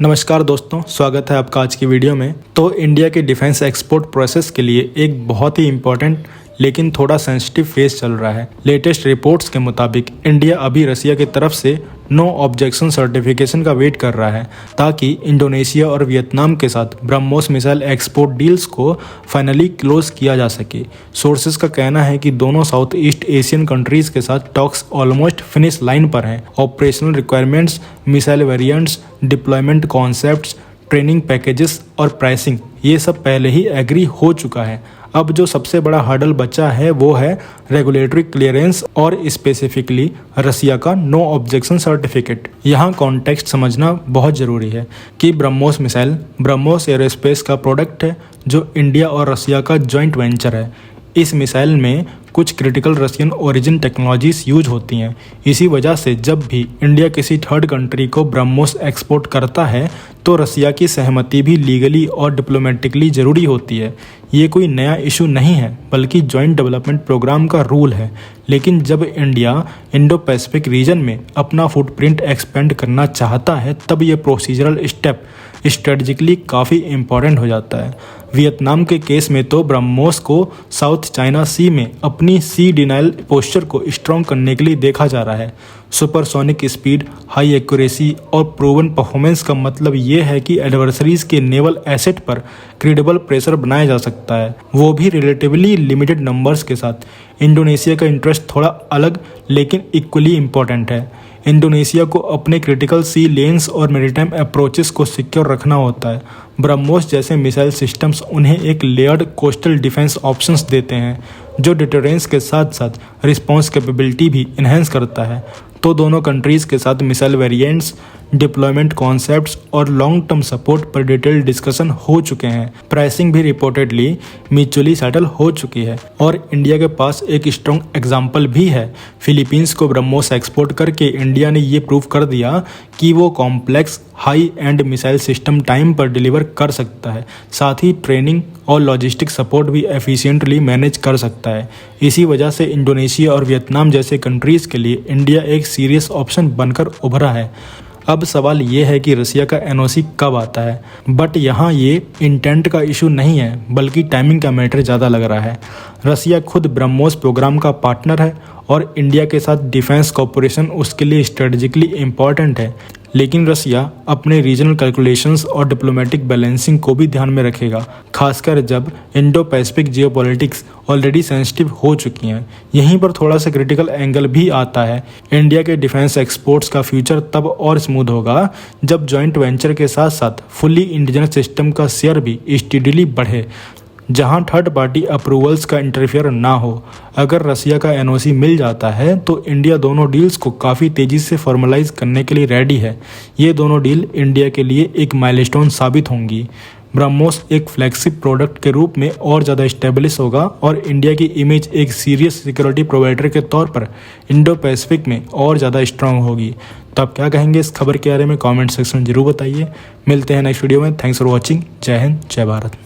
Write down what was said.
नमस्कार दोस्तों, स्वागत है आपका आज की वीडियो में। तो इंडिया के डिफेंस एक्सपोर्ट प्रोसेस के लिए एक बहुत ही इम्पोर्टेंट लेकिन थोड़ा सेंसिटिव फेज चल रहा है। लेटेस्ट रिपोर्ट्स के मुताबिक इंडिया अभी रसिया की तरफ से नो ऑब्जेक्शन सर्टिफिकेशन का वेट कर रहा है ताकि इंडोनेशिया और वियतनाम के साथ ब्रह्मोस मिसाइल एक्सपोर्ट डील्स को फाइनली क्लोज किया जा सके। सोर्सेज का कहना है कि दोनों साउथ ईस्ट एशियन कंट्रीज के साथ टॉक्स ऑलमोस्ट फिनिश लाइन पर हैं। Operational requirements, missile variants, deployment concepts, training packages और प्राइसिंग ये सब पहले ही एग्री हो चुका है। अब जो सबसे बड़ा हर्डल बचा है वो है रेगुलेटरी क्लियरेंस और स्पेसिफिकली रसिया का नो ऑब्जेक्शन सर्टिफिकेट। यहाँ कॉन्टेक्स्ट समझना बहुत ज़रूरी है कि ब्रह्मोस मिसाइल ब्रह्मोस एरोस्पेस का प्रोडक्ट है जो इंडिया और रसिया का जॉइंट वेंचर है। इस मिसाइल में कुछ critical Russian origin technologies use होती हैं। इसी वजह से जब भी इंडिया किसी थर्ड कंट्री को ब्रह्मोस एक्सपोर्ट करता है तो रसिया की सहमति भी लीगली और डिप्लोमेटिकली ज़रूरी होती है। ये कोई नया इशू नहीं है बल्कि जॉइंट डेवलपमेंट प्रोग्राम का रूल है। लेकिन जब इंडिया इंडो पैसिफिक रीजन में अपना फुटप्रिंट एक्सपेंड करना चाहता है तब ये प्रोसीजरल स्टेप स्ट्रेटजिकली काफ़ी इम्पॉर्टेंट हो जाता है। वियतनाम के केस में तो ब्रह्मोस को साउथ चाइना सी में अपनी सी डिनाइल पोस्चर को स्ट्रॉन्ग करने के लिए देखा जा रहा है। सुपरसोनिक स्पीड, हाई एक्यूरेसी और प्रूवन परफॉर्मेंस का मतलब ये है कि एडवर्सरीज के नेवल एसेट पर क्रेडिबल प्रेशर बनाया जा सकता है, वो भी रिलेटिवली लिमिटेड नंबर्स के साथ। इंडोनेशिया का इंटरेस्ट थोड़ा अलग लेकिन इक्वली इम्पोर्टेंट है। इंडोनेशिया को अपने क्रिटिकल सी लेन्स और मैरीटाइम अप्रोचेस को सिक्योर रखना होता है। ब्रह्मोस जैसे मिसाइल सिस्टम्स उन्हें एक लेयर्ड कोस्टल डिफेंस ऑप्शंस देते हैं जो डिटरेंस के साथ साथ रिस्पांस कैपेबिलिटी भी इन्हेंस करता है। तो दोनों कंट्रीज़ के साथ मिसाइल वेरिएंट्स, डिप्लॉयमेंट कॉन्सेप्ट्स और लॉन्ग टर्म सपोर्ट पर डिटेल डिस्कशन हो चुके हैं। प्राइसिंग भी रिपोर्टेडली म्यूचुअली सेटल हो चुकी है और इंडिया के पास एक स्ट्रॉन्ग एग्जाम्पल भी है। फिलीपींस को ब्रह्मोस एक्सपोर्ट करके इंडिया ने ये प्रूव कर दिया कि वो complex high and missile system time पर डिलीवर कर सकता है, साथ ही ट्रेनिंग और लॉजिस्टिक सपोर्ट भी एफिशिएंटली मैनेज कर सकता है। इसी वजह से इंडोनेशिया और वियतनाम जैसे कंट्रीज़ के लिए इंडिया एक सीरियस ऑप्शन बनकर उभरा है। अब सवाल ये है कि रसिया का एनओसी कब आता है, बट यहाँ ये इंटेंट का इशू नहीं है बल्कि टाइमिंग का मैटर ज़्यादा लग रहा है। रसिया खुद ब्रह्मोस प्रोग्राम का पार्टनर है और इंडिया के साथ डिफेंस कोऑपरेशन उसके लिए स्ट्रेटजिकली इम्पॉर्टेंट है। लेकिन रसिया अपने रीजनल कैलकुलेशंस और डिप्लोमेटिक बैलेंसिंग को भी ध्यान में रखेगा, खासकर जब Indo Pacific geopolitics already sensitive हो चुकी हैं। यहीं पर थोड़ा सा क्रिटिकल एंगल भी आता है। इंडिया के डिफेंस एक्सपोर्ट्स का फ्यूचर तब और स्मूथ होगा जब जॉइंट वेंचर के साथ साथ फुल्ली इंडिजिनस सिस्टम का शेयर भी स्टेडीली बढ़े, जहां थर्ड पार्टी अप्रूवल्स का इंटरफेयर ना हो। अगर रसिया का एनओसी मिल जाता है तो इंडिया दोनों डील्स को काफ़ी तेज़ी से फॉर्मलाइज करने के लिए रेडी है। ये दोनों डील इंडिया के लिए एक माइलस्टोन साबित होंगी। ब्रह्मोस एक फ्लैगशिप प्रोडक्ट के रूप में और ज़्यादा इस्टेब्लिश होगा और इंडिया की इमेज एक सीरियस सिक्योरिटी प्रोवाइडर के तौर पर इंडो पैसिफिक में और ज़्यादा स्ट्रांग होगी। तो आप क्या कहेंगे इस खबर के बारे में कमेंट सेक्शन में जरूर बताइए। मिलते हैं नेक्स्ट वीडियो में। Thanks for watching. जय हिंद, जय भारत।